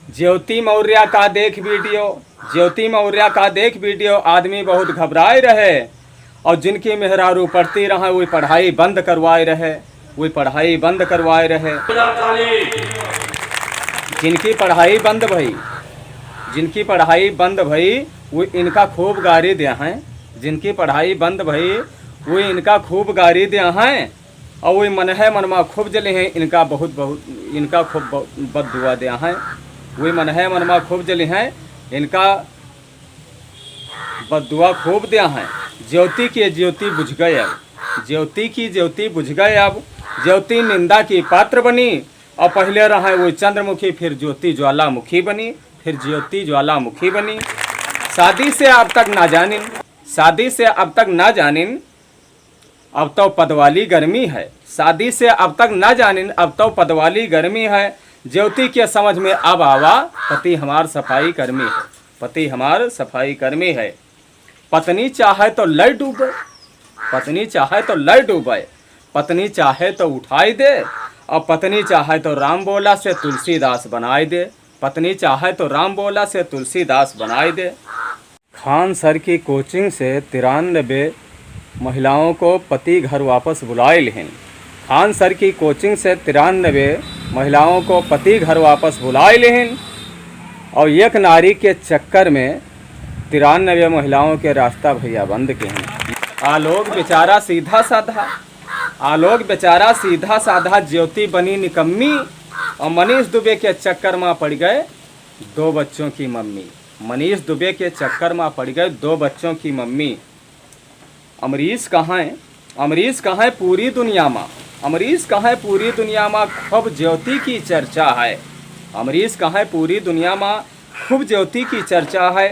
ज्योति मौर्य का देख वीडियो, ज्योति मौर्य का देख वीडियो, आदमी बहुत घबराए रहे। और जिनकी मेहरारू पढ़ती रहे वही पढ़ाई बंद करवाए रहे, वही पढ़ाई बंद करवाए रहे। जिनकी पढ़ाई बंद भई, जिनकी पढ़ाई बंद भई वो इनका खूब गारी दिया हैं। जिनकी पढ़ाई बंद भई वो इनका खूब गारी दिया हैं। और वही मन है मनमा खूब जले हैं, इनका बहुत इनका खूब बद दुआ दिया हैं। वही मन है मनमा खूब जले हैं, इनका बद दुआ खूब दिया हैं। ज्योति की ज्योति बुझ गए अब, ज्योति की ज्योति बुझ गए अब। ज्योति निंदा की पात्र बनी और पहले रहे वो चंद्रमुखी, फिर ज्योति ज्वालामुखी बनी, फिर ज्योति ज्वालामुखी बनी। शादी से अब तक ना जानिन, शादी से अब तक ना जानिन, अब तो पदवाली गर्मी है। शादी से अब तक ना जानिन, अब तो पदवाली गर्मी है। ज्योति के समझ में अब आवा, पति हमार सफाई कर्मी है, पति हमार सफाई कर्मी है। पत्नी चाहे तो लय डूबे, पत्नी चाहे तो लय डूबे, पत्नी चाहे तो उठाई दे, और पत्नी चाहे तो राम बोला से तुलसीदास बनाए दे, पत्नी चाहे तो राम बोला से तुलसीदास बनाए दे। खान सर की कोचिंग से 93 महिलाओं को पति घर वापस बुलाए लें। खान सर की कोचिंग से 93 महिलाओं को पति घर वापस बुलाए लें। और एक नारी के चक्कर में 93 महिलाओं के रास्ता भैया बंद के हैं। आलोक बेचारा सीधा साधा, आलोक बेचारा सीधा साधा, ज्योति बनी निकम्मी। और मनीष दुबे के चक्कर में पड़ गए 2 बच्चों की मम्मी। मनीष दुबे के चक्कर में पड़ गए 2 बच्चों की मम्मी। अमरीश कहाँ है, अमरीश कहाँ है पूरी दुनिया में, अमरीश कहाँ है पूरी दुनिया में, खूब ज्योति की चर्चा है। अमरीश कहाँ है पूरी दुनिया में, खूब ज्योति की चर्चा है।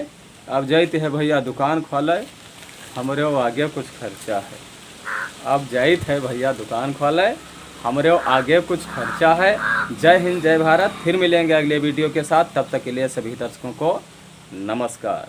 अब जाते है भैया दुकान खोले, हमरे आगे कुछ खर्चा है। अब जाइत है भैया दुकान खोले, हमरे आगे कुछ खर्चा है। जय हिंद, जय भारत। फिर मिलेंगे अगले वीडियो के साथ, तब तक के लिए सभी दर्शकों को नमस्कार।